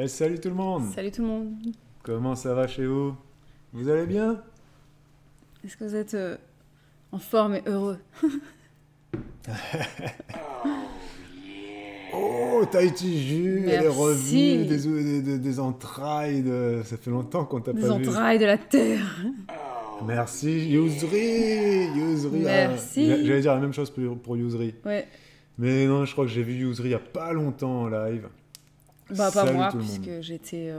Salut tout le monde. Salut tout le monde. Comment ça va chez vous? Vous allez bien? Est-ce que vous êtes en forme et heureux? Oh, Tahiti Jus, elle est Merci. revue des entrailles Ça fait longtemps qu'on t'a Des pas vu. entrailles de la terre. Merci, Yousri. Merci. J'allais dire la même chose pour Yousri. Ouais. Mais non, je crois que j'ai vu Yousri il y a pas longtemps en live. Bah pas Salut moi, tout le monde. puisque j'étais...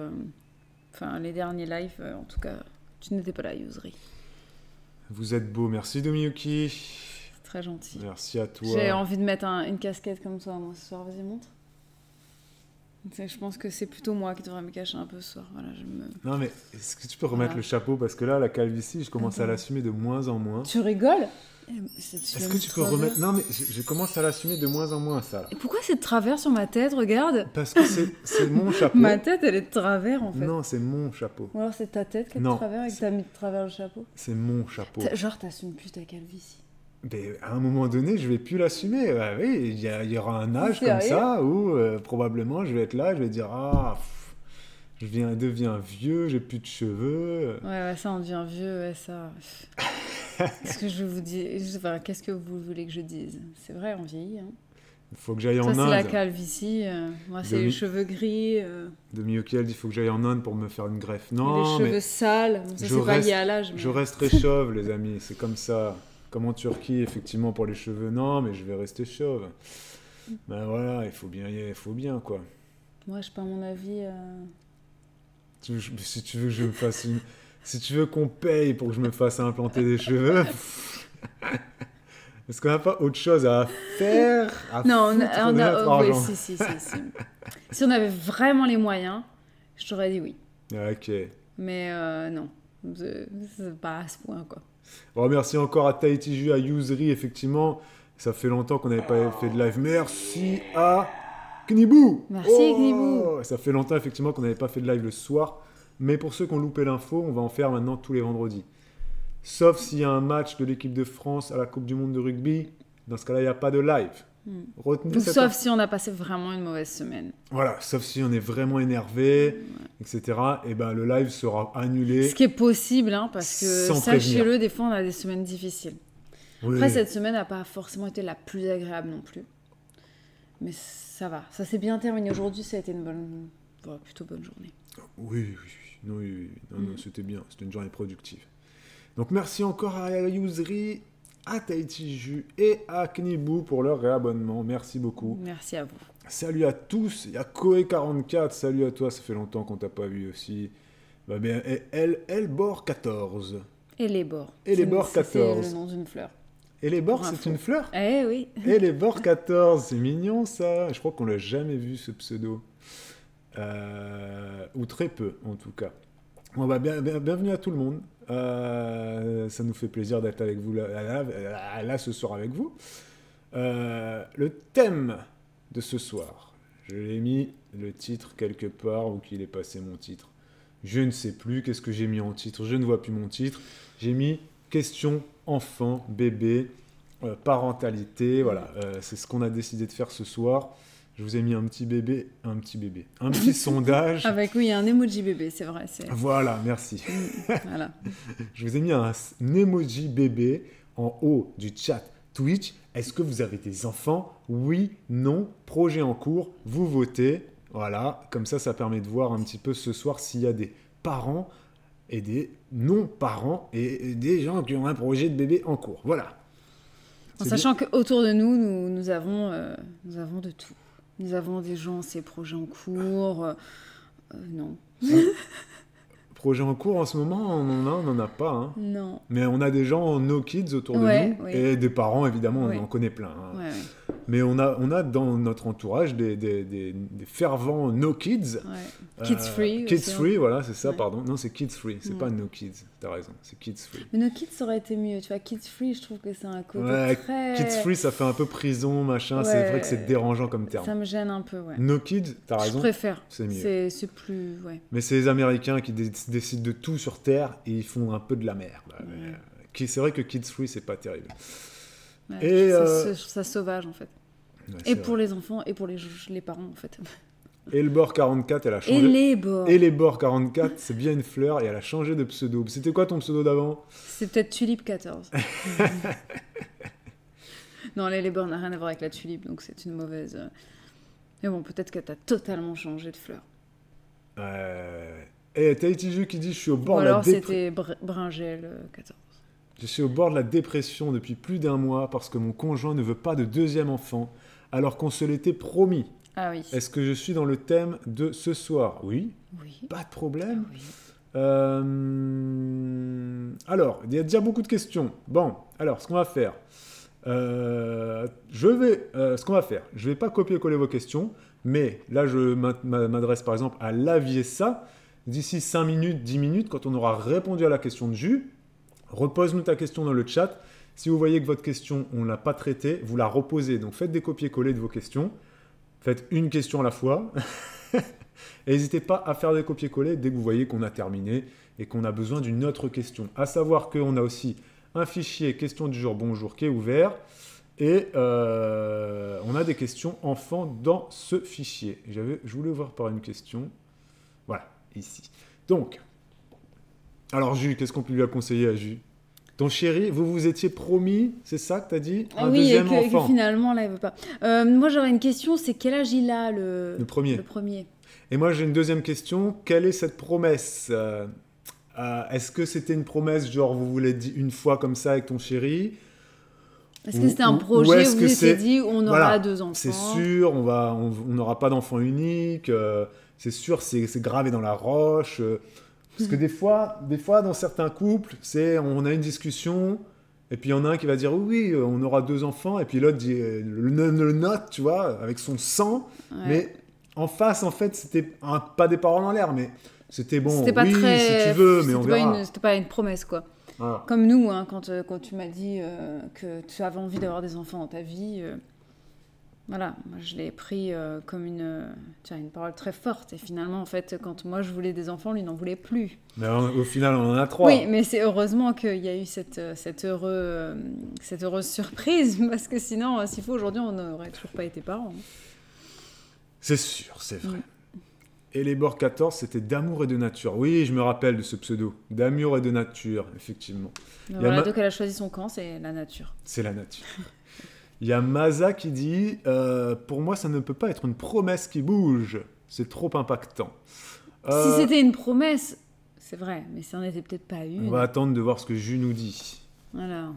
Enfin, les derniers lives, en tout cas, tu n'étais pas là, Yousri. Vous êtes beau, merci Domiyuki. C'est très gentil. Merci à toi. J'ai envie de mettre une casquette comme toi, moi, ce soir. Vas-y, montre. Je pense que c'est plutôt moi qui devrais me cacher un peu ce soir. Voilà, Non mais, est-ce que tu peux remettre le chapeau? Parce que là, la calvitie, je commence à l'assumer de moins en moins. Tu rigoles? Est-ce que tu peux remettre... Non mais, je commence à l'assumer de moins en moins, ça. Là. Et pourquoi c'est de travers sur ma tête? Regarde. Parce que c'est mon chapeau. Ma tête, elle est de travers, en fait. Non, c'est mon chapeau. Ou alors c'est ta tête qui est de Non, travers et que t'as mis de travers le chapeau. C'est mon chapeau. Genre, t'assumes plus ta calvitie. Mais à un moment donné, je vais plus l'assumer. Bah oui, il y aura un âge comme Sérieux? ça où probablement je vais être là, je vais dire je deviens vieux, j'ai plus de cheveux. Ouais, ça, on devient vieux, ouais, ça. Qu'est-ce que je vais vous dire? Enfin, qu'est-ce que vous voulez que je dise? C'est vrai, on vieillit. Hein. Il faut que j'aille Ça, en c'est Inde. la calvitie. Moi, c'est les cheveux gris. Domiyuki, elle dit il faut que j'aille en Inde pour me faire une greffe. Et Non, les cheveux mais sales. Bon, ça, c'est pas lié à l'âge. Mais... je resterai chauve, les amis. C'est comme ça. Comme en Turquie, effectivement, pour les cheveux, non, mais je vais rester chauve. Ben voilà, il faut bien, quoi. Moi, je sais pas mon avis. Si tu veux que je me fasse une... Si tu veux qu'on paye pour que je me fasse implanter des cheveux... Est-ce qu'on n'a pas autre chose à faire? Non, on a... notre oui, argent si. Si on avait vraiment les moyens, je t'aurais dit oui. Ok. Mais non, c'est pas à ce point, quoi. Bon, merci encore à Tahiti Jus, à Yousri, effectivement. Ça fait longtemps qu'on n'avait pas fait de live. Merci à Knibou. Merci, Knibou. Ça fait longtemps, effectivement, qu'on n'avait pas fait de live le soir. Mais pour ceux qui ont loupé l'info, on va en faire maintenant tous les vendredis. Sauf s'il y a un match de l'équipe de France à la Coupe du Monde de rugby. Dans ce cas-là, il n'y a pas de live. Retenez cette Sauf si on a passé vraiment une mauvaise semaine. Voilà, sauf si on est vraiment énervé, etc. Et ben le live sera annulé. Ce qui est possible, hein, parce que sachez-le, des fois on a des semaines difficiles. Oui. Après, cette semaine n'a pas forcément été la plus agréable non plus. Mais ça va, ça s'est bien terminé. Aujourd'hui, ça a été une plutôt bonne journée. Oui. Non, c'était bien, c'était une journée productive. Donc merci encore à Yousri, à Tahiti Jus et à Knibou pour leur réabonnement. Merci beaucoup. Merci à vous. Salut à tous. Il y a Koé44. Salut à toi. Ça fait longtemps qu'on t'a pas vu aussi. Bah bien, et Elbor14. Elébor. Elébor 14. C'est le nom d'une fleur. Elébor, c'est une fleur? Eh oui. Elébor 14. C'est mignon ça. Je crois qu'on l'a jamais vu ce pseudo. Ou très peu en tout cas. Bon, bah, bienvenue à tout le monde. Ça nous fait plaisir d'être avec vous là ce soir avec vous. Le thème de ce soir, je l'ai mis le titre quelque part, où qu'il est passé mon titre. Je ne sais plus qu'est-ce que j'ai mis en titre, je ne vois plus mon titre. J'ai mis question enfant, bébé, parentalité, voilà. C'est ce qu'on a décidé de faire ce soir. Je vous ai mis un petit sondage. Avec, oui, un emoji bébé, c'est vrai. Voilà, merci. Voilà. Je vous ai mis un emoji bébé en haut du chat Twitch. Est-ce que vous avez des enfants? Oui, non, projet en cours, vous votez. Voilà, comme ça permet de voir un petit peu ce soir s'il y a des parents et des non-parents et des gens qui ont un projet de bébé en cours. Voilà. En sachant qu'autour de nous, nous avons de tout. Nous avons des gens, ces projets en cours. Non. Projet en cours en ce moment, on n'en a pas. Hein. Non. Mais on a des gens no kids autour de nous. Oui. Et des parents, évidemment, on en connaît plein. Hein. Ouais. Mais on a dans notre entourage des fervents no kids. Ouais. Kids free. Kids free, voilà, c'est ça, pardon. Non, c'est kids free, c'est pas no kids. T'as raison, c'est kids free. Mais no kids, ça aurait été mieux. Tu vois, kids free, je trouve que c'est un côté très... Kids free, ça fait un peu prison, machin. Ouais. C'est vrai que c'est dérangeant comme terme. Ça me gêne un peu, ouais. No kids, t'as raison. Je préfère. C'est mieux. C'est plus... Ouais. Mais c'est les Américains qui décident de tout sur Terre et ils font un peu de la merde. C'est vrai que kids free, c'est pas terrible. Ouais, et ça sauvage, en fait. Ouais, et pour les enfants et pour les parents, en fait. Elbor 44, elle a changé. Elebor 44, c'est bien une fleur et elle a changé de pseudo. C'était quoi ton pseudo d'avant? C'est peut-être Tulipe 14. Non, l'Elebor n'a rien à voir avec la tulipe, donc c'est une mauvaise... Mais bon, peut-être que t'as totalement changé de fleur. Et Tahitiju qui dit « Je suis au bord Ou de la alors c'était Bringel 14. Je suis au bord de la dépression depuis plus d'1 mois parce que mon conjoint ne veut pas de 2e enfant alors qu'on se l'était promis. Ah oui. Est-ce que je suis dans le thème de ce soir? Oui. Oui. Pas de problème. Oui. Alors, il y a déjà beaucoup de questions. Bon, alors, ce qu'on va faire... ce qu'on va faire, je vais pas copier-coller vos questions, mais là, je m'adresse par exemple à Laviessa. D'ici 5 minutes, 10 minutes, quand on aura répondu à la question de Jus, repose-nous ta question dans le chat. Si vous voyez que votre question, on ne l'a pas traitée, vous la reposez. Donc, faites des copier-coller de vos questions. Faites une question à la fois. Et n'hésitez pas à faire des copier-coller dès que vous voyez qu'on a terminé et qu'on a besoin d'une autre question. À savoir qu'on a aussi un fichier question du jour bonjour qui est ouvert et on a des questions enfants dans ce fichier. Je voulais voir par une question. Voilà, ici. Donc, alors Jus, qu'est-ce qu'on peut lui a conseillé à Jus? Ton chéri, vous vous étiez promis, c'est ça que tu as dit? Deuxième enfant. Et que finalement, là, il ne veut pas. Moi, j'aurais une question, c'est quel âge il a, le premier. Et moi, j'ai une deuxième question. Quelle est cette promesse? Est-ce que c'était une promesse, genre, vous vous l'avez dit une fois comme ça avec ton chéri? Est-ce que c'était un projet où vous vous étiez dit, on aura 2 enfants? C'est sûr, on n'aura pas d'enfant unique. C'est sûr, c'est gravé dans la roche. Parce que des fois, dans certains couples, on a une discussion, et puis il y en a un qui va dire oui, on aura 2 enfants, et puis l'autre dit le note, tu vois, avec son sang. Ouais. Mais en face, en fait, c'était pas des paroles en l'air, mais c'était bon. C'était pas si tu veux, mais on verra. C'était pas une promesse, quoi. Voilà. Comme nous, hein, quand tu m'as dit que tu avais envie d'avoir des enfants dans ta vie. Voilà, moi je l'ai pris comme une parole très forte. Et finalement, en fait, quand moi je voulais des enfants, lui n'en voulait plus. Mais au final, on en a 3. Oui, mais c'est heureusement qu'il y a eu cette heureuse surprise. Parce que sinon, s'il faut, aujourd'hui, on n'aurait toujours pas été parents. C'est sûr, c'est vrai. Et les bords 14, c'était d'amour et de nature. Oui, je me rappelle de ce pseudo. D'amour et de nature, effectivement. Voilà, donc elle a choisi son camp, c'est la nature. C'est la nature. Il y a Maza qui dit pour moi, ça ne peut pas être une promesse qui bouge. C'est trop impactant. Si c'était une promesse, c'est vrai, mais ça n'en était peut-être pas une. On va attendre de voir ce que Jus nous dit. Voilà.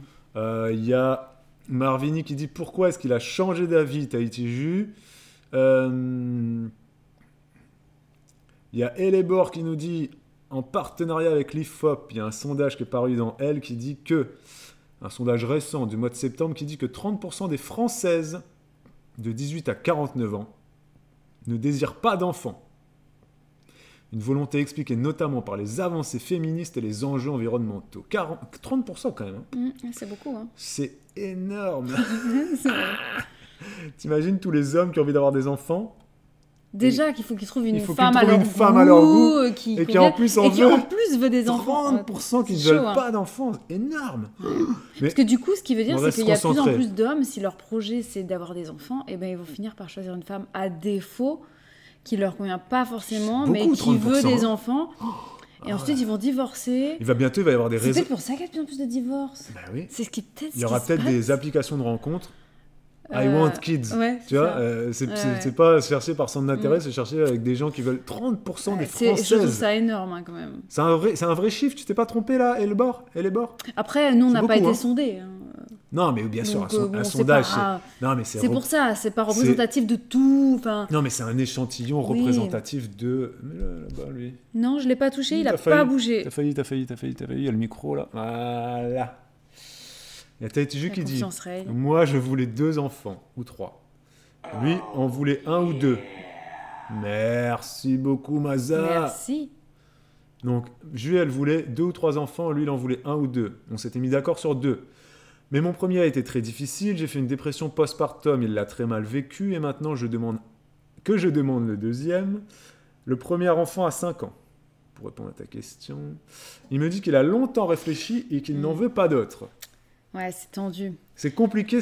Il y a Marvini qui dit pourquoi est-ce qu'il a changé d'avis, Tahitiju. Il y a Elebor qui nous dit en partenariat avec l'IFOP, il y a un sondage qui est paru dans Elle qui dit que un sondage récent du mois de septembre qui dit que 30% des Françaises de 18 à 49 ans ne désirent pas d'enfants. Une volonté expliquée notamment par les avancées féministes et les enjeux environnementaux. 30% quand même. Hein. C'est beaucoup. Hein. C'est énorme. C'est vrai. T'imagines tous les hommes qui ont envie d'avoir des enfants? Déjà qu'il faut qu'ils trouvent une femme à leur goût qui en plus veut des enfants. 30% qui ne veulent pas d'enfants, énorme. Parce que du coup, ce qui veut dire, c'est qu'il y a de plus en plus d'hommes, si leur projet c'est d'avoir des enfants, et ben ils vont finir par choisir une femme à défaut qui leur convient pas forcément, mais qui veut des enfants. Et ensuite, ils vont divorcer. Il va y avoir des raisons. C'est peut-être pour ça qu'il y a de plus en plus de divorces. Bah oui. C'est ce qui peut-être. Il y aura peut-être des applications de rencontres. I want kids, ouais, tu vois, c'est pas chercher par centre d'intérêt, c'est chercher avec des gens qui veulent 30% des Françaises. Je trouve ça énorme hein, quand même. C'est un vrai chiffre, tu t'es pas trompé là, Elebor? Après, nous on n'a pas été sondés. Hein. Non, mais bien sûr, un sondage, non, mais c'est pour ça, c'est pas représentatif de tout. Non, mais c'est un échantillon représentatif de. Là-bas, lui. Non, je l'ai pas touché, il a pas bougé. T'as failli, il y a le micro là. Voilà. Il y a Tahitiju qui dit moi je voulais 2 enfants ou 3. Lui en voulait 1 ou 2. Merci beaucoup Maza. Merci. Donc Jules elle voulait 2 ou 3 enfants, lui il en voulait 1 ou 2. On s'était mis d'accord sur 2. Mais mon premier a été très difficile, j'ai fait une dépression postpartum, il l'a très mal vécu et maintenant je demande le deuxième. Le premier enfant a 5 ans. Pour répondre à ta question, il me dit qu'il a longtemps réfléchi et qu'il n'en veut pas d'autres. Ouais, c'est tendu. C'est compliqué,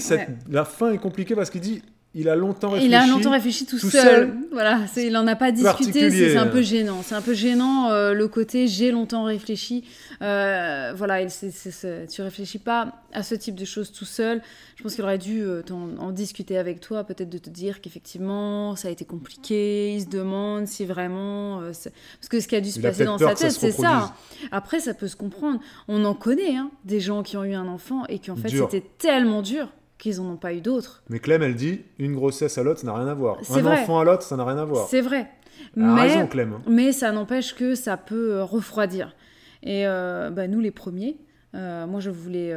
la fin est compliquée parce qu'il dit il a longtemps réfléchi tout seul. Voilà, il n'en a pas discuté, c'est un peu gênant. C'est un peu gênant le côté j'ai longtemps réfléchi. Voilà, tu réfléchis pas à ce type de choses tout seul. Je pense qu'il aurait dû en discuter avec toi, peut-être de te dire qu'effectivement ça a été compliqué, il se demande si vraiment... Parce que ce qui a dû se passer dans sa tête, c'est ça. Après, ça peut se comprendre. On en connaît des gens qui ont eu un enfant et qui en fait c'était tellement dur qu'ils n'en ont pas eu d'autres. Mais Clem, elle dit, une grossesse à l'autre, ça n'a rien à voir. Enfant à l'autre, ça n'a rien à voir. C'est vrai. Elle a raison, Clem. Mais ça n'empêche que ça peut refroidir. Et nous, les premiers, moi, je voulais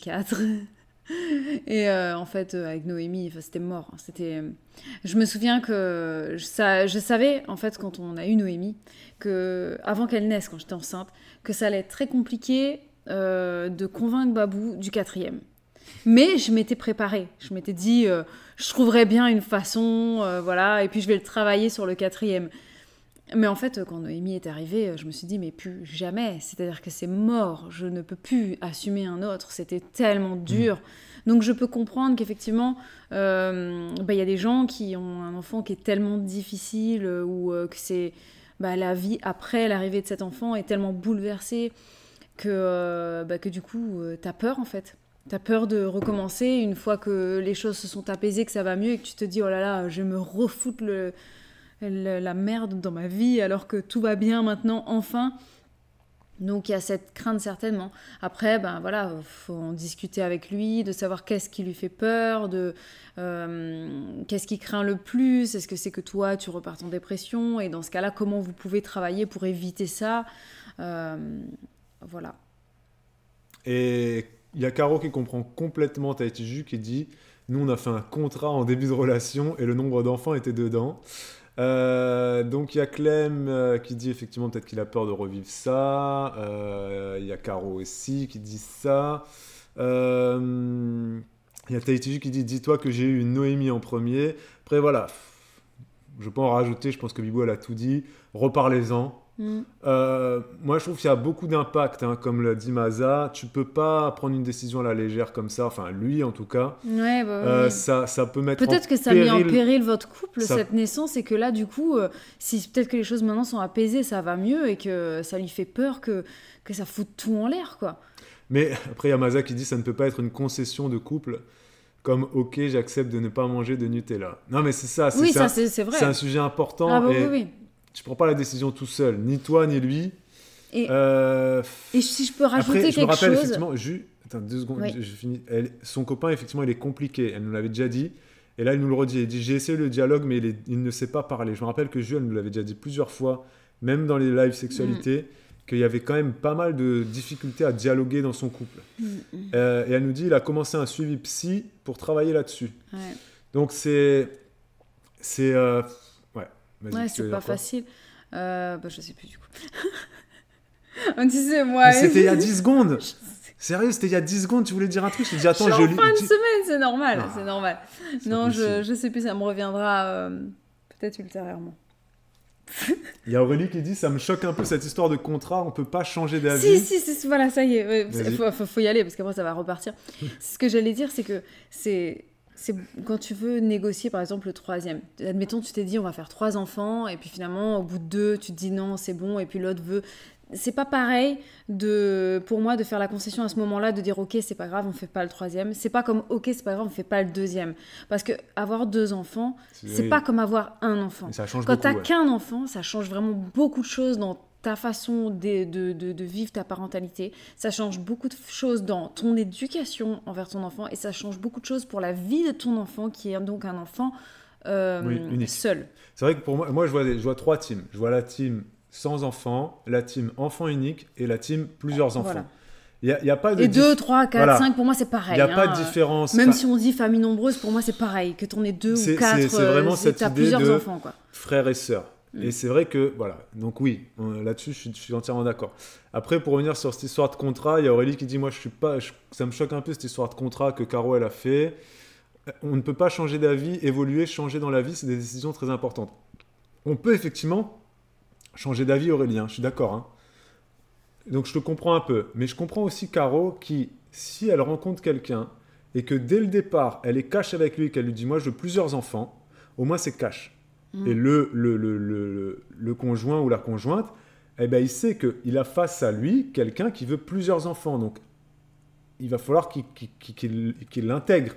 4. Et en fait, avec Noémie, c'était mort. Je me souviens que je savais, en fait, quand on a eu Noémie, avant qu'elle naisse, quand j'étais enceinte, que ça allait être très compliqué de convaincre Babou du 4e. Mais je m'étais préparée. Je m'étais dit, je trouverais bien une façon, voilà, et puis je vais le travailler sur le 4e. Mais en fait, quand Noémie est arrivée, je me suis dit, mais plus jamais. C'est-à-dire que c'est mort. Je ne peux plus assumer un autre. C'était tellement dur. Donc, je peux comprendre qu'effectivement, y a des gens qui ont un enfant qui est tellement difficile ou que c'est la vie après l'arrivée de cet enfant est tellement bouleversée que du coup, t'as peur, en fait. T'as peur de recommencer une fois que les choses se sont apaisées, que ça va mieux et que tu te dis, oh là là, je vais me refoutre la merde dans ma vie alors que tout va bien maintenant, enfin. Donc il y a cette crainte certainement. Après, faut en discuter avec lui, de savoir qu'est-ce qui lui fait peur, qu'est-ce qui craint le plus, est-ce que c'est que toi tu repartes en dépression, et dans ce cas-là, comment vous pouvez travailler pour éviter ça. Voilà. Et il y a Caro qui comprend complètement Tahiti Ju, qui dit « Nous, on a fait un contrat en début de relation et le nombre d'enfants était dedans. » Donc il y a Clem qui dit effectivement peut-être qu'il a peur de revivre ça. Il y a Caro aussi qui dit ça. Il y a Tahiti Ju qui dit « Dis-toi que j'ai eu une Noémie en premier. » Après voilà, je peux en rajouter, je pense que Bibou elle a tout dit. Reparlez-en. Moi je trouve qu'il y a beaucoup d'impact, comme l'a dit Maza. Tu peux pas prendre une décision à la légère comme ça, enfin lui en tout cas. Oui. Ça peut mettre peut-être que ça a mis en péril votre couple, cette naissance, et que là du coup si peut-être que les choses maintenant sont apaisées, ça va mieux, et que ça lui fait peur que ça foute tout en l'air, quoi. Mais après il y a Maza qui dit ça ne peut pas être une concession de couple, comme ok j'accepte de ne pas manger de Nutella. Non mais c'est ça, c'est vrai. C'est un sujet important. Oui. Tu prends pas la décision tout seul, ni toi ni lui. Et si je peux rajouter après, quelque chose... je me rappelle effectivement, attends 2 secondes, oui. Je finis. Son copain effectivement il est compliqué, elle nous l'avait déjà dit, et là il nous le redit. Il dit j'ai essayé le dialogue mais il ne sait pas parler. Je me rappelle que elle nous l'avait déjà dit plusieurs fois, même dans les lives sexualité, qu'il y avait quand même pas mal de difficultés à dialoguer dans son couple. Et elle nous dit il a commencé un suivi psy pour travailler là-dessus. Ouais. Donc c'est c'est pas facile. Je sais plus du coup. Tu sais, moi... C'était il y a 10 secondes. Sérieux, c'était il y a 10 secondes. Tu voulais dire un truc. Je t'ai dit, attends, je suis en fin de semaine, c'est normal. C'est normal. Non, je sais plus, ça me reviendra peut-être ultérieurement. Il y a Aurélie qui dit, ça me choque un peu cette histoire de contrat, on peut pas changer d'avis. Si, voilà, ça y est. Faut y aller parce qu'après ça va repartir. Ce que j'allais dire, c'est que c'est quand tu veux négocier par exemple le 3e. Admettons, tu t'es dit on va faire 3 enfants et puis finalement au bout de 2 tu te dis non c'est bon et puis l'autre veut. C'est pas pareil pour moi de faire la concession à ce moment-là, de dire ok c'est pas grave on fait pas le 3e. C'est pas comme ok c'est pas grave on fait pas le 2e. Parce que avoir 2 enfants c'est pas comme avoir un enfant. Ça change quand beaucoup, t'as qu'un enfant ça change vraiment beaucoup de choses dans ta façon de vivre ta parentalité, ça change beaucoup de choses dans ton éducation envers ton enfant et ça change beaucoup de choses pour la vie de ton enfant qui est donc un enfant seul. C'est vrai que pour moi je vois 3 teams. Je vois la team sans enfant, la team enfant unique et la team plusieurs enfants. Voilà. Il y a pas de 2, 3, 4, 5, pour moi c'est pareil. Il n'y a pas de différence. Même si on dit famille nombreuse, pour moi c'est pareil. Que t'en aies 2 ou 4, c'est vraiment cette idée plusieurs de enfants, quoi. Frères et sœurs. Et c'est vrai que, voilà, donc oui, là-dessus, je suis entièrement d'accord. Après, pour revenir sur cette histoire de contrat, il y a Aurélie qui dit, moi, ça me choque un peu cette histoire de contrat que Caro, elle a fait. On ne peut pas changer d'avis, évoluer, changer dans la vie, c'est des décisions très importantes. On peut effectivement changer d'avis, Aurélien, je suis d'accord. Hein. Donc, je te comprends un peu. Mais je comprends aussi Caro qui, si elle rencontre quelqu'un et que dès le départ, elle est cash avec lui, qu'elle lui dit « moi, je veux plusieurs enfants », au moins c'est cash. Et le conjoint ou la conjointe, eh ben, il sait qu'il a face à lui quelqu'un qui veut plusieurs enfants. Donc, il va falloir qu'il l'intègre.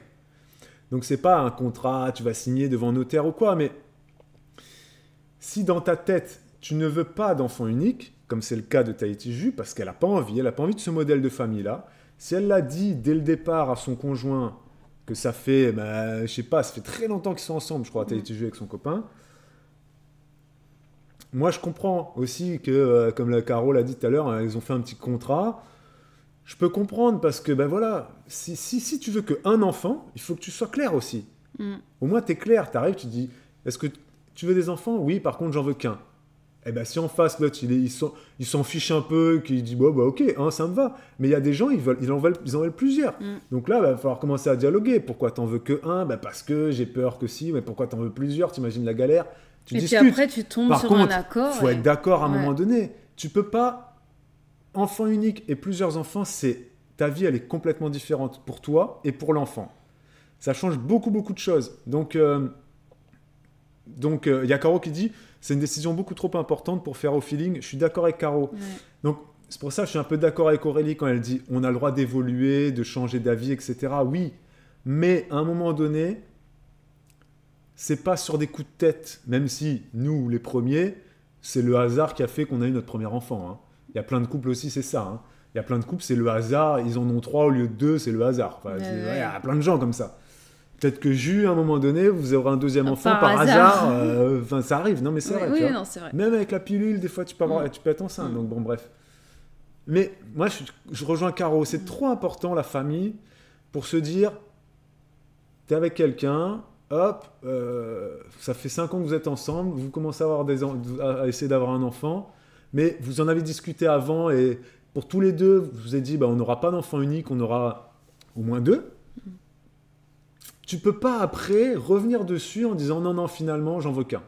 Donc, c'est pas un contrat, tu vas signer devant notaire ou quoi, mais si dans ta tête, tu ne veux pas d'enfant unique, comme c'est le cas de Tahiti Ju, parce qu'elle n'a pas envie, de ce modèle de famille-là, si elle l'a dit dès le départ à son conjoint, que ça fait, je sais pas, ça fait très longtemps qu'ils sont ensemble, je crois, Tahiti Ju avec son copain, moi, je comprends aussi que, comme la Caro l'a dit tout à l'heure, ils ont fait un petit contrat. Je peux comprendre parce que, ben voilà, si tu veux qu'un enfant, il faut que tu sois clair aussi. Au moins, tu es clair. Tu arrives, tu dis, est-ce que tu veux des enfants? Oui, par contre, j'en veux qu'un. Eh ben, si en face, l'autre, il s'en fiche un peu, qu'il dit, bon, bah, ok, ça me va. Mais il y a des gens, ils en veulent plusieurs. Donc là, il va falloir commencer à dialoguer. Pourquoi t'en veux que un? Ben, parce que j'ai peur que si. Mais pourquoi t'en veux plusieurs? T'imagines la galère? Tu discutes. Puis après, tu tombes Par sur contre, un accord. Il faut être d'accord à un moment donné. Tu peux pas... Enfant unique et plusieurs enfants, ta vie, elle est complètement différente pour toi et pour l'enfant. Ça change beaucoup, beaucoup de choses. Donc, il y a Caro qui dit, c'est une décision beaucoup trop importante pour faire au feeling. Je suis d'accord avec Caro. Ouais. Donc, c'est pour ça que je suis un peu d'accord avec Aurélie quand elle dit, on a le droit d'évoluer, de changer d'avis, etc. Oui, mais à un moment donné... c'est pas sur des coups de tête, même si nous, les premiers, c'est le hasard qui a fait qu'on a eu notre premier enfant. Hein. Il y a plein de couples aussi, c'est ça. Hein. Il y a plein de couples, c'est le hasard, ils en ont 3 au lieu de 2, c'est le hasard. Enfin, il y a plein de gens comme ça. Peut-être que Jus, à un moment donné, vous aurez un deuxième enfant par hasard. Ça arrive, non mais c'est vrai. Oui, tu vois. non, c'est vrai. Même avec la pilule, des fois, tu peux être enceinte. Donc bon, bref. Mais moi, je rejoins Caro. C'est trop important, la famille, pour se dire, t'es avec quelqu'un... hop, ça fait 5 ans que vous êtes ensemble, vous commencez à essayer d'avoir un enfant, mais vous en avez discuté avant et pour tous les deux, vous vous êtes dit, on n'aura pas d'enfant unique, on aura au moins 2. Tu peux pas après revenir dessus en disant non, finalement, j'en veux qu'un.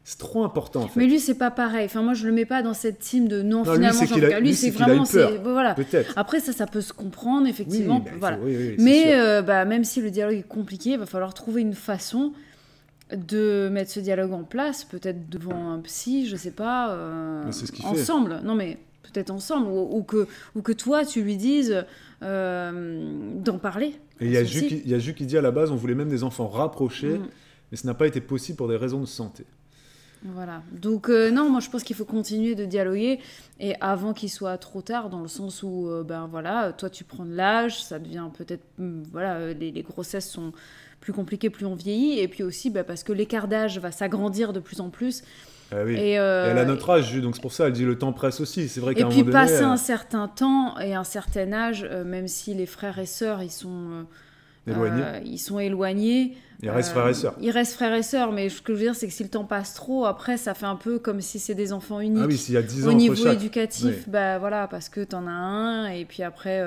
C'est trop important en fait. Mais lui, c'est pas pareil. Enfin, moi, je le mets pas dans cette team de non finalement, j'en veux qu'un. Lui, c'est vraiment. Voilà. Peut-être. Après, ça peut se comprendre, effectivement. Oui, voilà. Oui, mais même si le dialogue est compliqué, il va falloir trouver une façon de mettre ce dialogue en place, peut-être devant un psy, je sais pas, c'est ce qu'il ensemble. Non, mais peut-être ensemble, ou que toi, tu lui dises d'en parler. Et il y a Jus qui dit à la base, on voulait même des enfants rapprochés, mais ça n'a pas été possible pour des raisons de santé. Voilà. Donc, non, moi, je pense qu'il faut continuer de dialoguer, et avant qu'il soit trop tard, dans le sens où, toi, tu prends de l'âge, ça devient peut-être... les grossesses sont plus compliquées, plus on vieillit, et puis aussi parce que l'écart d'âge va s'agrandir de plus en plus. Ah oui. Et elle a notre âge, donc c'est pour ça, elle dit le temps presse aussi. C'est vrai qu'à un moment donné... Et puis, passer un certain temps et un certain âge, même si les frères et sœurs, ils sont éloignés. Il reste frères et sœurs. Il reste frères et sœurs, mais ce que je veux dire, c'est que si le temps passe trop, après, ça fait un peu comme si c'est des enfants uniques. Ah oui, s'il y a 10 ans au niveau chaque. éducatif, parce que t'en as un, et puis après,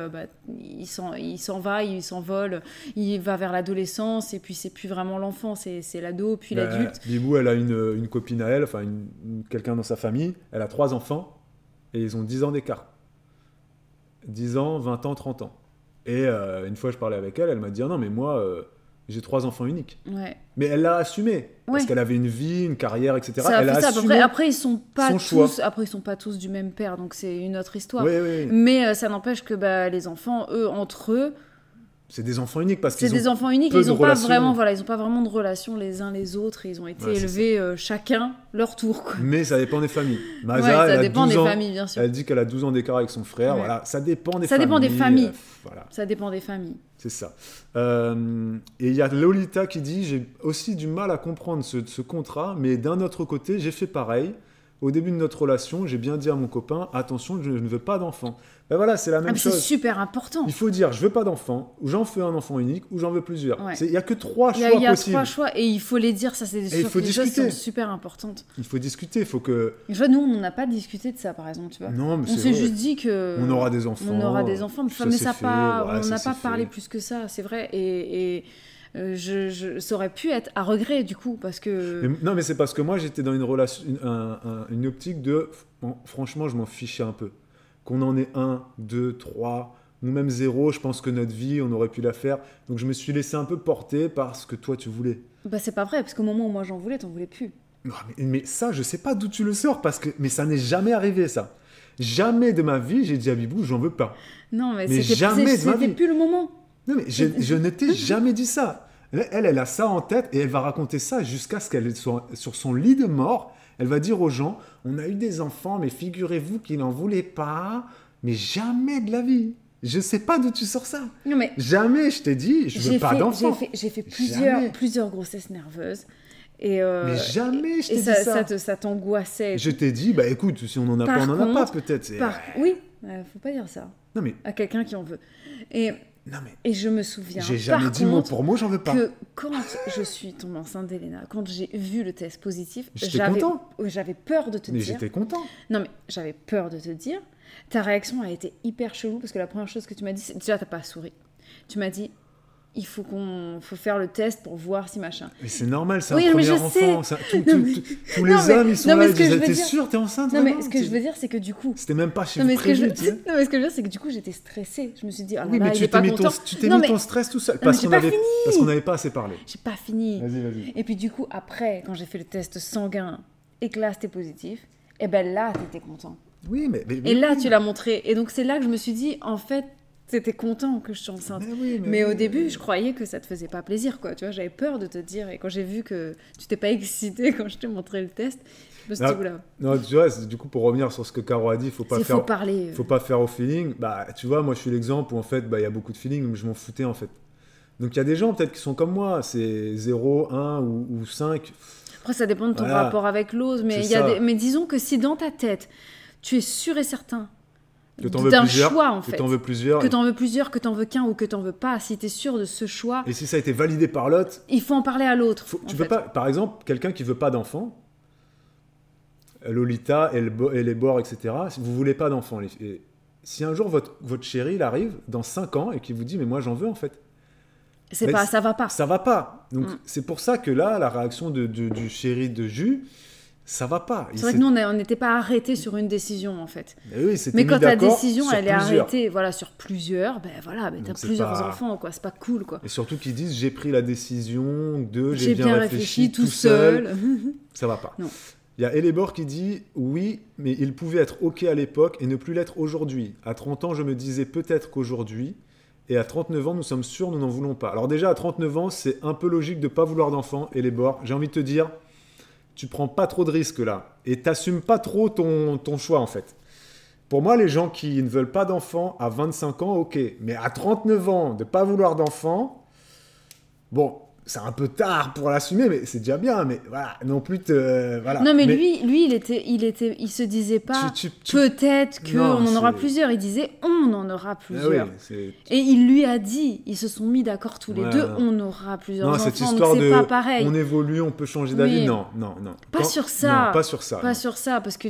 il s'en va, il s'envole, il va vers l'adolescence, et puis c'est plus vraiment l'enfant, c'est l'ado, puis l'adulte. Bibou, elle a une copine à elle, enfin quelqu'un dans sa famille, elle a 3 enfants, et ils ont 10 ans d'écart. 10 ans, 20 ans, 30 ans. Et une fois, je parlais avec elle, elle m'a dit « Ah non, mais moi... j'ai 3 enfants uniques. Ouais. Mais elle l'a assumé. Parce qu'elle avait une vie, une carrière, etc. Elle a assumé après, ils sont pas tous du même père, donc c'est une autre histoire. Oui. Mais ça n'empêche que les enfants, eux, entre eux... C'est des enfants uniques parce qu'ils ils n'ont pas vraiment de relation les uns les autres. Ils ont été élevés chacun leur tour. Quoi. Mais ça dépend des familles. Maza, ça dépend des familles, bien sûr. Elle dit qu'elle a 12 ans d'écart avec son frère. Ouais. Voilà, ça dépend des familles. Ça dépend des familles. Voilà. Ça dépend des familles. C'est ça. Et il y a Lolita qui dit « J'ai aussi du mal à comprendre ce contrat, mais d'un autre côté, j'ai fait pareil. Au début de notre relation, j'ai bien dit à mon copain « Attention, je ne veux pas d'enfant. » Voilà, c'est la même chose. C'est super important. Il faut dire « Je veux pas d'enfant » ou « J'en fais un enfant unique » ou « J'en veux plusieurs. Ouais. Il n'y a que 3 choix possibles. Il y a 3 choix et il faut les dire. Ça, c'est des choses qui sont super importantes. Il faut discuter. Il faut que... Je vois, nous, on n'a pas discuté de ça, par exemple. Tu vois. Non, mais on s'est juste dit que... On aura des enfants. On aura des enfants. Mais ça pas... on n'a pas parlé plus que ça, c'est vrai. Et ça aurait pu être à regret du coup parce que mais c'est parce que moi j'étais dans une relation une optique de franchement je m'en fichais un peu qu'on en ait 1, 2, 3 ou même 0, je pense que notre vie, on aurait pu la faire. Donc je me suis laissé un peu porter par ce que toi tu voulais. Bah c'est pas vrai, parce qu'au moment où moi j'en voulais, t'en voulais plus. Non, mais ça, je sais pas d'où tu le sors, mais ça n'est jamais arrivé, ça. Jamais de ma vie, j'ai dit à Bibou, j'en veux pas. Non, mais c'était plus le moment. Non, mais je ne t'ai jamais dit ça. Elle a ça en tête et elle va raconter ça jusqu'à ce qu'elle soit sur son lit de mort. Elle va dire aux gens, on a eu des enfants, mais figurez-vous qu'ils n'en voulaient pas, mais jamais de la vie. Je sais pas d'où tu sors ça. Non, mais jamais je t'ai dit, je veux pas d'enfants. J'ai fait plusieurs grossesses nerveuses. Mais jamais je t'ai dit ça. Ça t'angoissait. Je t'ai dit, bah écoute, si on n'en a pas, on n'en a pas peut-être. Oui, faut pas dire ça. Non, mais... À quelqu'un qui en veut. Non, mais... Et je me souviens. J'ai jamais dit mot pour mot, j'en veux pas. Que quand je suis tombée enceinte d'Elena, quand j'ai vu le test positif, j'avais peur de te dire. Mais j'étais content. Non, mais j'avais peur de te dire. Ta réaction a été hyper chelou parce que la première chose que tu m'as dit, c'est déjà t'as pas souri. Tu m'as dit, il faut faire le test pour voir si machin. Mais c'est normal, c'est un premier enfant. Tous les hommes, ils sont là, ils disent, t'es sûre, t'es enceinte? Non, mais ce que je veux dire, c'est que du coup... C'était même pas chez vous prévu, Non, mais ce que je veux dire, c'est que du coup, j'étais stressée. Je me suis dit, oh là oui, là, mais il est pas content. Tu t'es mis ton stress tout seul. Parce qu'on n'avait pas assez parlé. J'ai pas fini. Vas-y. Et puis du coup, après, quand j'ai fait le test sanguin et que là, c'était positif, et ben là, t'étais content. Oui, mais et là, tu l'as montré. Et donc, c'est là que je me suis dit, en fait, t'étais content que je sois enceinte. Mais au début, je croyais que ça te faisait pas plaisir, quoi. Tu vois, j'avais peur de te dire. Et quand j'ai vu que tu t'es pas excitée quand je t'ai montré le test, je me suis dit, oula. Non, tu vois, du coup, pour revenir sur ce que Caro a dit, faut pas faire au feeling. Bah, tu vois, moi, je suis l'exemple où, en fait, il y a beaucoup de feeling, mais je m'en foutais, en fait. Donc, il y a des gens, peut-être, qui sont comme moi. C'est 0, 1 ou 5. Après, ça dépend de ton rapport avec l'ose. Mais, mais disons que si dans ta tête, tu es sûr et certain d'un choix, en fait. Que t'en veux plusieurs. Que t'en veux qu'un ou que t'en veux pas. Si t'es sûr de ce choix... Et si ça a été validé par l'autre... Il faut en parler à l'autre. Tu veux pas... Par exemple, quelqu'un qui veut pas d'enfant, Lolita, Elébor, etc., si vous voulez pas d'enfant, si un jour votre chéri, il arrive dans 5 ans et qu'il vous dit « Mais moi, j'en veux, en fait. » Ça va pas. Ça va pas. Donc, c'est pour ça que là, la réaction du chéri de Jus... Ça va pas. C'est vrai que nous, on n'était pas arrêtés sur une décision, en fait. Mais quand ta décision, elle est arrêtée sur plusieurs, t'as plusieurs enfants, quoi. C'est pas cool, quoi. Et surtout qu'ils disent, j'ai pris la décision j'ai bien réfléchi tout seul. Ça va pas. Non. Il y a Elébor qui dit, oui, mais il pouvait être OK à l'époque et ne plus l'être aujourd'hui. À 30 ans, je me disais peut-être qu'aujourd'hui, et à 39 ans, nous sommes sûrs, nous n'en voulons pas. Alors déjà, à 39 ans, c'est un peu logique de pas vouloir d'enfant, Elébor. J'ai envie de te dire... Tu prends pas trop de risques là et t'assumes pas trop ton choix en fait. Pour moi, les gens qui ne veulent pas d'enfants à 25 ans, ok. Mais à 39 ans, de pas vouloir d'enfants, bon, c'est un peu tard pour l'assumer, mais c'est déjà bien. Mais voilà, non plus voilà. Non, mais lui, il se disait pas peut-être qu'on en aura plusieurs. Il disait on en aura plusieurs. Et il lui a dit, ils se sont mis d'accord tous les deux, on aura plusieurs enfants. Cette histoire donc c'est pas pareil. On évolue, on peut changer d'avis. Non. Pas sur ça. Non, pas sur ça. Pas sur ça, parce que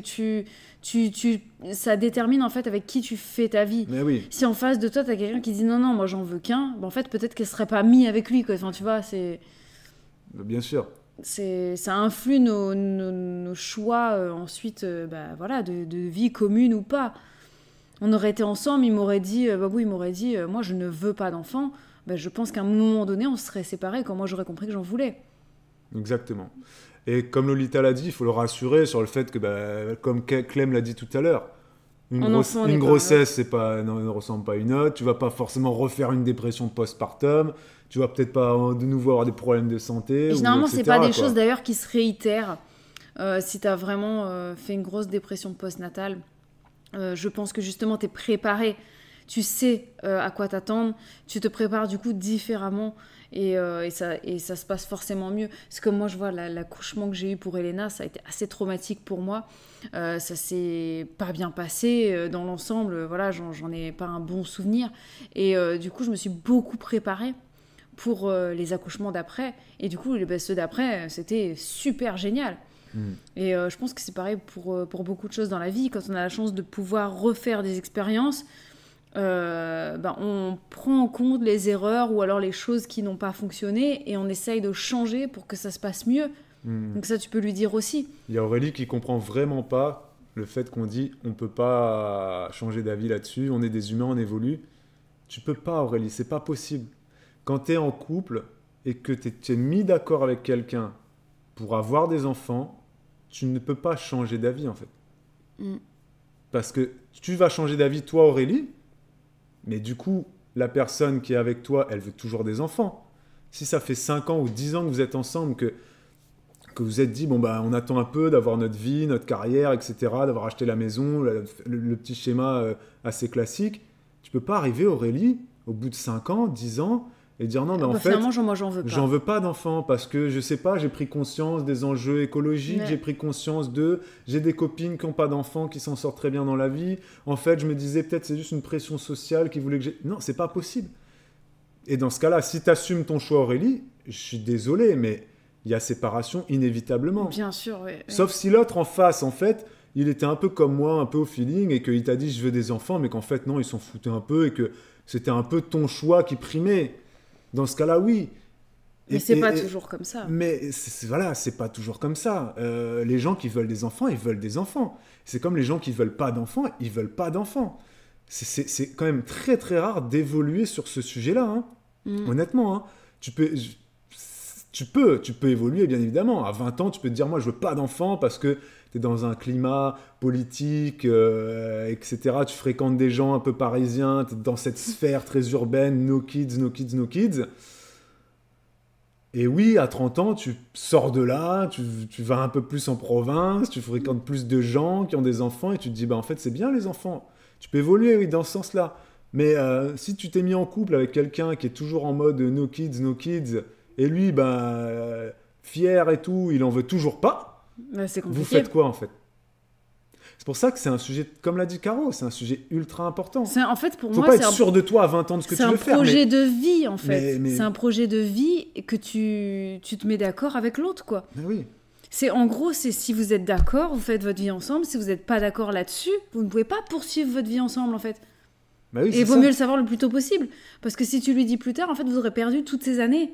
ça détermine en fait avec qui tu fais ta vie. Mais oui. Si en face de toi t'as quelqu'un qui dit non moi j'en veux qu'un, en fait peut-être qu'elle serait pas amie avec lui, quoi. Enfin tu vois, c'est bien sûr. Ça influe nos choix ensuite de vie commune ou pas. On aurait été ensemble, il m'aurait dit moi je ne veux pas d'enfant. Je pense qu'à un moment donné on se serait séparés quand moi j'aurais compris que j'en voulais. Exactement. Et comme Lolita l'a dit, il faut le rassurer sur le fait que, comme Clem l'a dit tout à l'heure, une grossesse ne ressemble pas à une autre. Tu vas pas forcément refaire une dépression postpartum. Tu vas peut-être pas de nouveau avoir des problèmes de santé. Et généralement, c'est pas des choses d'ailleurs qui se réitèrent. Si tu as vraiment fait une grosse dépression postnatale, je pense que justement, tu es préparé. Tu sais à quoi t'attendre. Tu te prépares du coup différemment. Et ça se passe forcément mieux. Parce que moi, je vois l'accouchement que j'ai eu pour Elena, ça a été assez traumatique pour moi. Ça s'est pas bien passé dans l'ensemble. Voilà, j'en ai pas un bon souvenir. Et du coup, je me suis beaucoup préparée pour les accouchements d'après. Et du coup, ceux d'après, c'était super génial. Et je pense que c'est pareil pour beaucoup de choses dans la vie. Quand on a la chance de pouvoir refaire des expériences, on prend en compte les erreurs ou alors les choses qui n'ont pas fonctionné et on essaye de changer pour que ça se passe mieux. Donc ça, tu peux lui dire aussi. Il y a Aurélie qui comprend vraiment pas le fait qu'on dit on peut pas changer d'avis là-dessus, on est des humains, on évolue. Tu peux pas, Aurélie, c'est pas possible. Quand tu es en couple et que tu es mis d'accord avec quelqu'un pour avoir des enfants, tu ne peux pas changer d'avis, en fait. Parce que tu vas changer d'avis, toi, Aurélie, mais du coup, la personne qui est avec toi, elle veut toujours des enfants. Si ça fait 5 ans ou 10 ans que vous êtes ensemble, que vous êtes dit, bon, bah, on attend un peu d'avoir notre vie, notre carrière, etc., d'avoir acheté la maison, le petit schéma assez classique, tu peux pas arriver, Aurélie, au bout de 5 ans, 10 ans, et dire non, mais en fait, finalement, moi, j'en veux pas. J'en veux pas d'enfants parce que, je sais pas, j'ai pris conscience des enjeux écologiques, j'ai pris conscience j'ai des copines qui n'ont pas d'enfants, qui s'en sortent très bien dans la vie. En fait, je me disais, peut-être c'est juste une pression sociale qui voulait que j'ai... Non, c'est pas possible. Et dans ce cas-là, si tu assumes ton choix, Aurélie, je suis désolé, mais il y a séparation inévitablement. Bien sûr, oui. Sauf si l'autre en face, en fait, il était un peu comme moi, un peu au feeling, et qu'il t'a dit je veux des enfants, mais qu'en fait, non, il s'en foutait un peu, et que c'était un peu ton choix qui primait. Dans ce cas-là, oui. Mais c'est pas toujours comme ça. Mais voilà, c'est pas toujours comme ça. Les gens qui veulent des enfants, ils veulent des enfants. C'est comme les gens qui veulent pas d'enfants, ils veulent pas d'enfants. C'est quand même très très rare d'évoluer sur ce sujet-là. Hein. Honnêtement, hein. Tu peux évoluer, bien évidemment. À 20 ans, tu peux te dire, moi, je veux pas d'enfants parce que tu es dans un climat politique, etc. Tu fréquentes des gens un peu parisiens, tu es dans cette sphère très urbaine, no kids, no kids, no kids. Et oui, à 30 ans, tu sors de là, tu vas un peu plus en province, tu fréquentes plus de gens qui ont des enfants et tu te dis, bah, en fait, c'est bien les enfants. Tu peux évoluer, oui, dans ce sens-là. Mais si tu t'es mis en couple avec quelqu'un qui est toujours en mode no kids, et lui, fier et tout, il en veut toujours pas, c'est compliqué. Vous faites quoi en fait? C'est pour ça que c'est un sujet, comme l'a dit Caro, c'est un sujet ultra important. En fait, pour Faut moi, pas être sûr de toi à 20 ans de ce que tu veux faire. C'est un projet de vie, en fait. C'est un projet de vie que tu te mets d'accord avec l'autre, quoi. Mais oui. En gros, c'est si vous êtes d'accord, vous faites votre vie ensemble. Si vous n'êtes pas d'accord là-dessus, vous ne pouvez pas poursuivre votre vie ensemble, en fait. Bah oui, et il vaut mieux le savoir le plus tôt possible. Parce que si tu lui dis plus tard, en fait, vous aurez perdu toutes ces années.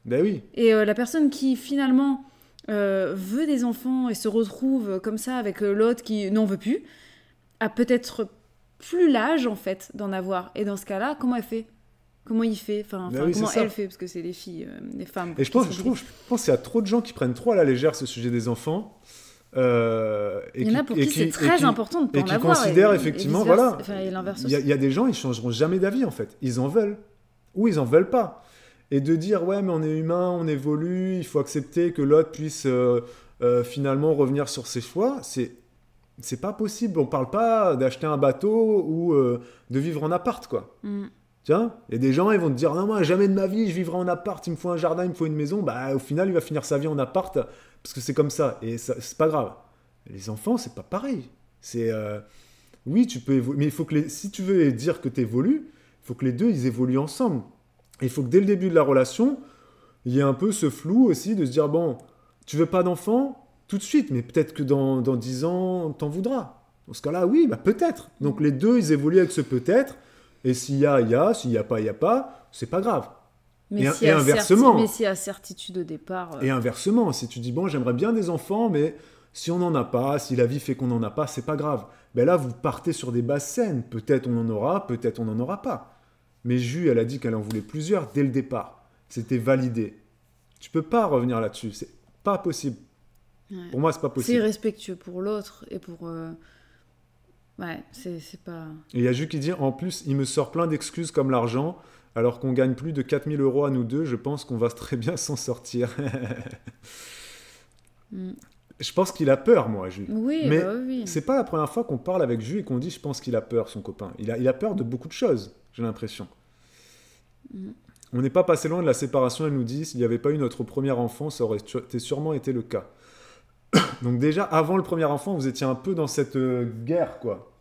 Ben oui. Et la personne qui, finalement... veut des enfants et se retrouve comme ça avec l'autre qui n'en veut plus, a peut-être plus l'âge en fait d'en avoir. Et dans ce cas-là, comment elle fait? Comment il fait? Comment elle fait? Parce que c'est les filles, les femmes. Et je pense qu'il y a trop de gens qui prennent trop à la légère ce sujet des enfants. Il y en a pour qui c'est très important de ne pas en avoir. Et qui considèrent effectivement, voilà, il y a des gens, ils changeront jamais d'avis en fait. Ils en veulent ou ils en veulent pas. Et de dire, ouais, mais on est humain, on évolue, il faut accepter que l'autre puisse finalement revenir sur ses choix, c'est pas possible. On parle pas d'acheter un bateau ou de vivre en appart, quoi. Tiens, il y a des gens, ils vont te dire, non, moi, jamais de ma vie, je vivrai en appart, il me faut un jardin, il me faut une maison. Bah, au final, il va finir sa vie en appart parce que c'est comme ça. Et ça, c'est pas grave. Les enfants, c'est pas pareil. Oui, tu peux évoluer, mais il faut que si tu veux dire que tu évolues, il faut que les deux, ils évoluent ensemble. Il faut que dès le début de la relation, il y ait un peu ce flou aussi de se dire, bon, tu veux pas d'enfant tout de suite, mais peut-être que dans 10 ans, t'en voudras. Dans ce cas-là, oui, bah peut-être. Donc les deux, ils évoluent avec ce peut-être, et s'il y a, s'il y a pas, c'est pas grave. Mais et inversement. Mais s'il y a certitude au départ... Et inversement, si tu dis, bon, j'aimerais bien des enfants, mais si on n'en a pas, si la vie fait qu'on n'en a pas, c'est pas grave. Ben là, vous partez sur des bases saines. Peut-être on en aura, peut-être on n'en aura pas. Mais Ju, elle a dit qu'elle en voulait plusieurs dès le départ. C'était validé. Tu peux pas revenir là-dessus. C'est pas possible. Ouais. Pour moi, c'est pas possible. C'est irrespectueux pour l'autre et pour... Ouais, c'est pas... Et il y a Ju qui dit, en plus, il me sort plein d'excuses comme l'argent, alors qu'on gagne plus de 4 000 € à nous deux, je pense qu'on va très bien s'en sortir. Je pense qu'il a peur, moi, Ju. Oui, mais oui. C'est pas la première fois qu'on parle avec Ju et qu'on dit, je pense qu'il a peur, son copain. Il a peur de beaucoup de choses, j'ai l'impression. On n'est pas passé loin de la séparation, elle nous dit, s'il n'y avait pas eu notre premier enfant, ça aurait sûrement été le cas. Donc déjà, avant le premier enfant, vous étiez un peu dans cette guerre, quoi.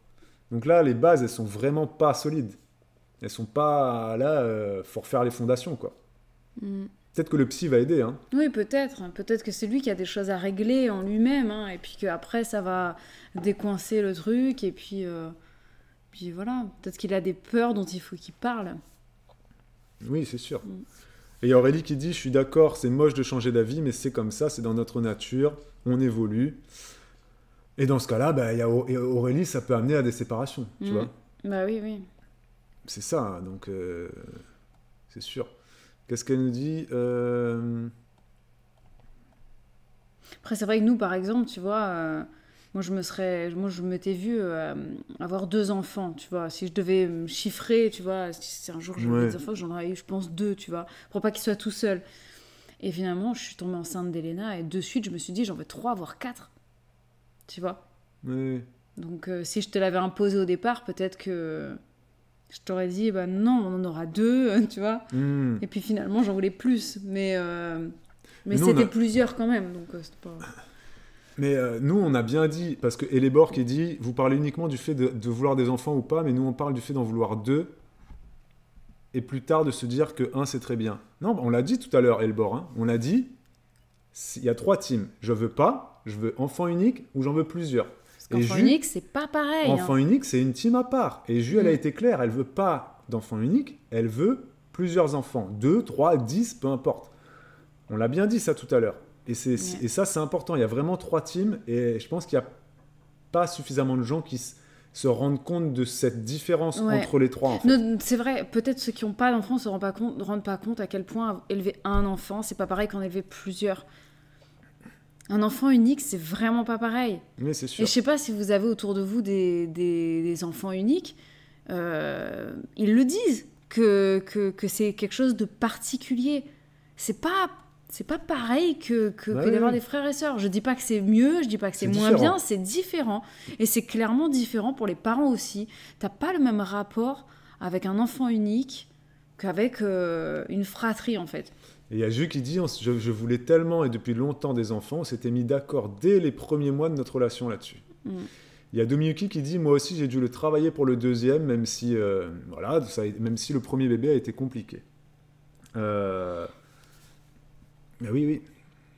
Donc là, les bases, elles sont vraiment pas solides. Elles sont pas... Là, faut refaire les fondations, quoi. Peut-être que le psy va aider, hein. Oui, peut-être. Peut-être que c'est lui qui a des choses à régler en lui-même, hein, et puis qu'après, ça va décoincer le truc, et puis voilà. Peut-être qu'il a des peurs dont il faut qu'il parle. Oui, c'est sûr. Et il y a Aurélie qui dit, je suis d'accord, c'est moche de changer d'avis, mais c'est comme ça, c'est dans notre nature, on évolue. Et dans ce cas-là, bah, Aurélie, ça peut amener à des séparations, tu vois. Bah oui. c'est ça, hein, donc c'est sûr. Qu'est-ce qu'elle nous dit Après, c'est vrai que nous, par exemple, tu vois, moi, je m'étais vue avoir 2 enfants, tu vois. Si je devais me chiffrer, tu vois, si un jour j'avais des enfants, j'en aurais eu, je pense, 2, tu vois, pour pas qu'ils soient tout seuls. Et finalement, je suis tombée enceinte d'Elena et de suite, je me suis dit, j'en veux 3, voire 4, tu vois. Oui. Donc, si je te l'avais imposé au départ, peut-être que je t'aurais dit, bah non, on en aura 2, tu vois. Et puis finalement, j'en voulais plus. Mais c'était plusieurs quand même, donc c'était pas... Mais nous, on a bien dit, parce que Elébor qui dit, vous parlez uniquement du fait de vouloir des enfants ou pas, mais nous, on parle du fait d'en vouloir 2, et plus tard de se dire que 1, c'est très bien. Non, on l'a dit tout à l'heure, Elébor, hein. On a dit, il y a 3 teams. Je veux pas, je veux enfant unique, ou j'en veux plusieurs. Parce qu'enfant unique, c'est pas pareil. Enfant unique, c'est une team à part. Et Ju, elle a été claire, elle veut pas d'enfant unique, elle veut plusieurs enfants. 2, 3, 10, peu importe. On l'a bien dit ça tout à l'heure. Et ça, c'est important. Il y a vraiment 3 teams, et je pense qu'il n'y a pas suffisamment de gens qui se rendent compte de cette différence entre les 3. En fait. C'est vrai, peut-être ceux qui n'ont pas d'enfants ne se rendent pas compte à quel point élever un enfant, c'est pas pareil qu'en élever plusieurs. Un enfant unique, c'est vraiment pas pareil. Mais c'est sûr. Et je sais pas si vous avez autour de vous des enfants uniques, ils le disent, que c'est quelque chose de particulier. C'est pas pareil que d'avoir des frères et sœurs. Je dis pas que c'est mieux, je dis pas que c'est moins bien, c'est différent. Et c'est clairement différent pour les parents aussi. T'as pas le même rapport avec un enfant unique qu'avec une fratrie, en fait. Et il y a Ju qui dit, je voulais tellement et depuis longtemps des enfants, on s'était mis d'accord dès les premiers mois de notre relation là-dessus. Il y a Domiyuki qui dit, moi aussi j'ai dû le travailler pour le deuxième, même si même si le premier bébé a été compliqué. Mais oui.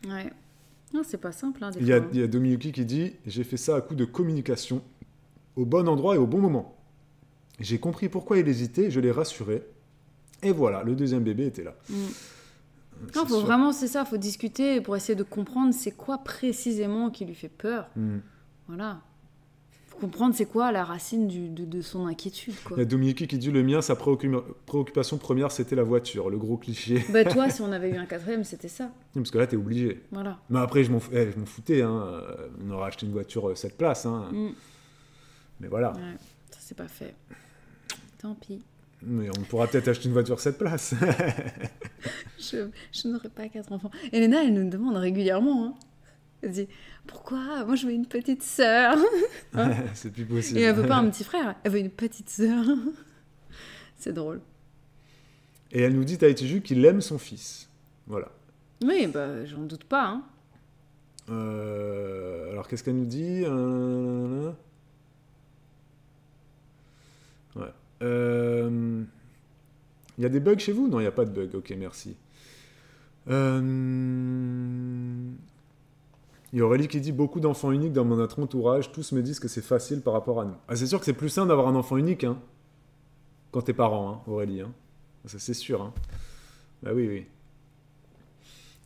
Ouais. Non, c'est pas simple. Hein, il y a Domiyuki qui dit, j'ai fait ça à coup de communication, au bon endroit et au bon moment. J'ai compris pourquoi il hésitait, je l'ai rassuré. Et voilà, le deuxième bébé était là. Non, c'est ça, faut discuter pour essayer de comprendre c'est quoi précisément qui lui fait peur. Voilà. Faut comprendre c'est quoi la racine de son inquiétude. Quoi. Il y a Dominique qui dit, le mien, sa préoccupation première, c'était la voiture, le gros cliché. Bah toi, si on avait eu un 4e, c'était ça. Parce que là, t'es obligé. Voilà. Mais après, je m'en foutais. Hein. On aurait acheté une voiture 7 places. Hein. Mais voilà. Ouais, ça, c'est pas fait. Tant pis. Mais on pourra peut-être acheter une voiture 7 places. je n'aurai pas 4 enfants. Elena, elle nous demande régulièrement. Hein. Elle dit, pourquoi ? Moi, je veux une petite sœur. Hein. C'est plus possible. Et elle veut pas un petit frère, elle veut une petite sœur. C'est drôle. Et elle nous dit, Tahiti Ju, qu'il aime son fils. Voilà. Oui, bah, j'en doute pas. Hein. Alors, qu'est-ce qu'elle nous dit ? Ouais. Il y a des bugs chez vous ? Non, il n'y a pas de bugs. Ok, merci. Il y a Aurélie qui dit, beaucoup d'enfants uniques dans mon entourage, tous me disent que c'est facile par rapport à nous. Ah, c'est sûr que c'est plus simple d'avoir un enfant unique, hein, quand t'es parent, hein, Aurélie. Hein. Ça, c'est sûr. Hein. Bah oui.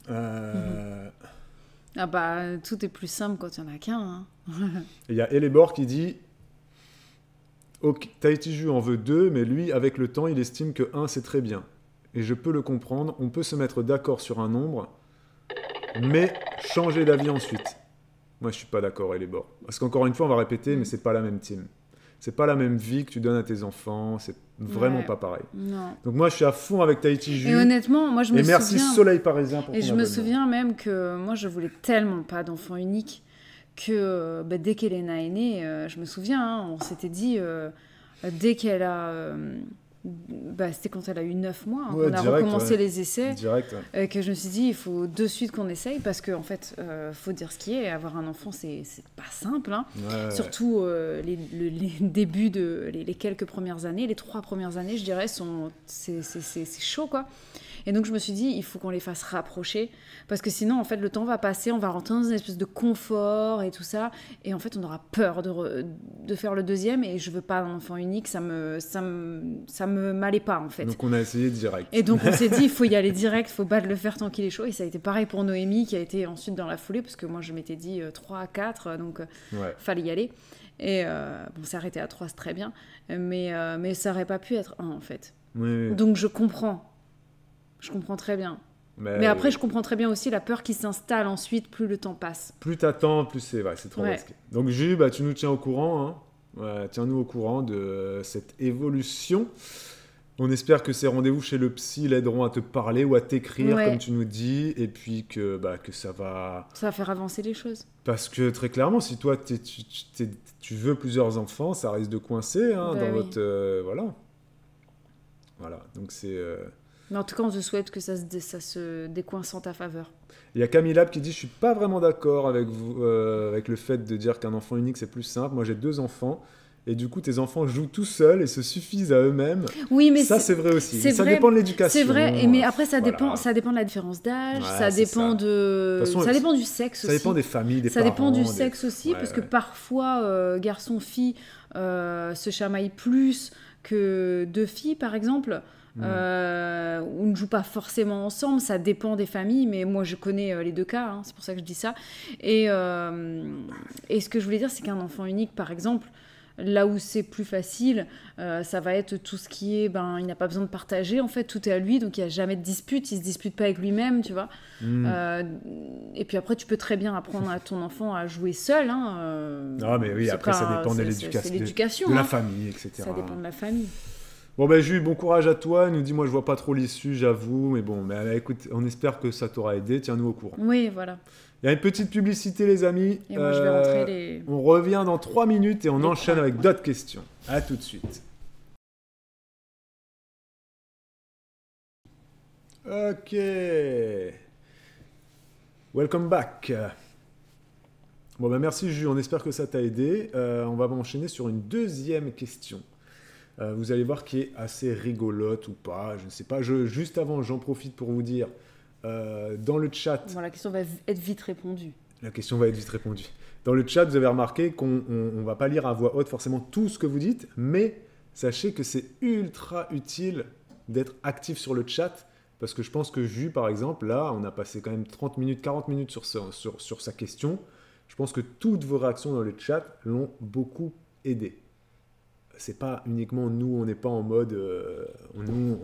Ah bah, tout est plus simple quand il n'y en a qu'un. Hein. Il y a Elébor qui dit, okay, Tahiti Ju en veut 2, mais lui, avec le temps, il estime que 1, c'est très bien. Et je peux le comprendre, on peut se mettre d'accord sur un nombre, mais changer d'avis ensuite. Moi, je suis pas d'accord, Elébor. Parce qu'encore une fois, on va répéter, mais c'est pas la même team. C'est pas la même vie que tu donnes à tes enfants, c'est vraiment pas pareil. Non. Donc moi, je suis à fond avec Tahiti Ju. Et honnêtement, moi, je me souviens... Et merci Soleil Parisien pour ton abonnement. Et je me souviens même que moi, je voulais tellement pas d'enfant unique que dès qu'Elena est née, je me souviens, hein, on s'était dit, dès qu'elle a... c'était quand elle a eu 9 mois, hein, qu'on a recommencé les essais, que je me suis dit, il faut de suite qu'on essaye, parce qu'en fait, faut dire ce qui est, avoir un enfant, c'est pas simple, hein. Surtout les débuts, les quelques premières années, les 3 premières années, je dirais, c'est chaud, quoi. Et donc, je me suis dit, il faut qu'on les fasse rapprocher, parce que sinon, en fait, le temps va passer, on va rentrer dans une espèce de confort et tout ça, et en fait, on aura peur de faire le deuxième, et je veux pas un enfant unique, ça me m'allait pas en fait. Donc on a essayé direct. Et donc on s'est dit, il faut y aller direct, il faut pas le faire tant qu'il est chaud. Et ça a été pareil pour Noémie qui a été ensuite dans la foulée, parce que moi je m'étais dit 3 à 4, donc fallait y aller. Et c'est arrêté à 3, c'est très bien, mais ça aurait pas pu être 1 en fait. Oui. Donc je comprends très bien. Mais après, je comprends très bien aussi la peur qui s'installe ensuite, plus le temps passe. Plus t'attends, plus c'est trop risqué. Donc Jules, tu nous tiens au courant, hein. Tiens-nous au courant de cette évolution. On espère que ces rendez-vous chez le psy l'aideront à te parler ou à t'écrire, comme tu nous dis, et puis que ça va... Ça va faire avancer les choses. Parce que très clairement, si toi, tu veux plusieurs enfants, ça risque de coincer dans votre... Voilà, donc c'est... Mais en tout cas, on te souhaite que ça se décoince en ta faveur. Il y a Camille qui dit « Je suis pas vraiment d'accord avec vous, avec le fait de dire qu'un enfant unique, c'est plus simple. Moi, j'ai 2 enfants. Et du coup, tes enfants jouent tout seuls et se suffisent à eux-mêmes. » Oui, mais ça, c'est vrai aussi. Ça dépend de l'éducation. C'est vrai, mais après, ça dépend de la différence d'âge, ça dépend ça dépend du sexe aussi. Ça dépend des familles, des parents. Ça dépend du sexe aussi, parce que parfois, garçon-fille se chamaillent plus que 2 filles, par exemple. Ou ne jouent pas forcément ensemble, ça dépend des familles, mais moi je connais les 2 cas, c'est pour ça que je dis ça. Et ce que je voulais dire, c'est qu'un enfant unique, par exemple, là où c'est plus facile, ça va être tout ce qui est, il n'a pas besoin de partager, en fait, tout est à lui, donc il n'y a jamais de dispute, il ne se dispute pas avec lui-même, tu vois. Et puis après, tu peux très bien apprendre à ton enfant à jouer seul. Ah, mais oui, après, ça dépend de l'éducation, de la famille, etc. Ça dépend de la famille. Bon Jules, bon courage à toi. Il nous dit, moi je vois pas trop l'issue, j'avoue, mais bon, écoute, on espère que ça t'aura aidé, tiens-nous au courant. Oui, voilà. Il y a une petite publicité, les amis. Et moi je vais rentrer On revient dans 3 minutes et on enchaîne avec d'autres questions. À tout de suite. Ok. Welcome back. Bon merci Jules, on espère que ça t'a aidé. On va enchaîner sur une deuxième question. Vous allez voir qui est assez rigolote ou pas, je ne sais pas. Juste avant, j'en profite pour vous dire, dans le chat... Bon, la question va être vite répondue. La question va être vite répondue. Dans le chat, vous avez remarqué qu'on ne va pas lire à voix haute forcément tout ce que vous dites, mais sachez que c'est ultra utile d'être actif sur le chat, parce que je pense que Jus, par exemple, là, on a passé quand même 30 minutes, 40 minutes sur sa question. Je pense que toutes vos réactions dans le chat l'ont beaucoup aidé. C'est pas uniquement nous, on n'est pas en mode nous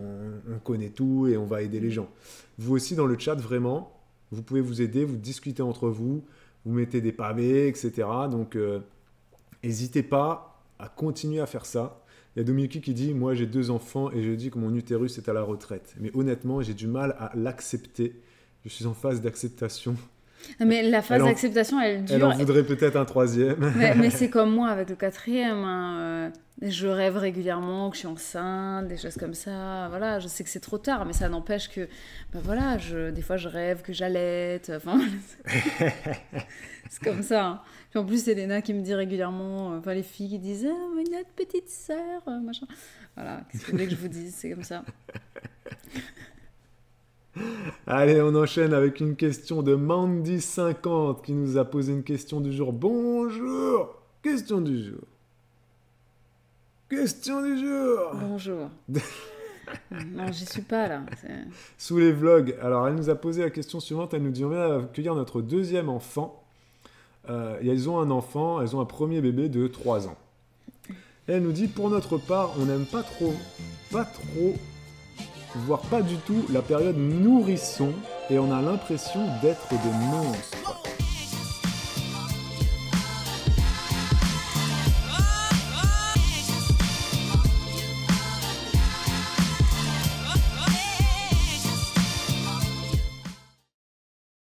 on connaît tout et on va aider les gens. Vous aussi dans le chat, vraiment, vous pouvez vous aider, vous discutez entre vous, vous mettez des pavés, etc. Donc n'hésitez pas à continuer à faire ça. Il y a Dominique qui dit « Moi j'ai 2 enfants et je dis que mon utérus est à la retraite. Mais honnêtement, j'ai du mal à l'accepter. Je suis en phase d'acceptation. » Mais la phase d'acceptation, elle dure. Elle en voudrait peut-être un 3e. mais c'est comme moi avec le 4e. Je rêve régulièrement que je suis enceinte, des choses comme ça. Voilà, je sais que c'est trop tard, mais ça n'empêche que, des fois je rêve que j'allaite. Enfin, c'est comme ça. Puis en plus, c'est Léna qui me dit régulièrement, les filles qui disent « mais notre petite sœur, machin. » Voilà, qu'est-ce que vous voulez que je vous dise, c'est comme ça. Allez, on enchaîne avec une question de Mandy50 qui nous a posé une question du jour. Bonjour. Question du jour. Question du jour. Bonjour. Non, j'y suis pas là. Sous les vlogs. Alors, elle nous a posé la question suivante. Elle nous dit, on vient d'accueillir notre 2e enfant. Elles ont un enfant, elles ont un premier bébé de 3 ans. Et elle nous dit, pour notre part, on n'aime pas trop, voire pas du tout, la période nourrisson. Et on a l'impression d'être des monstres.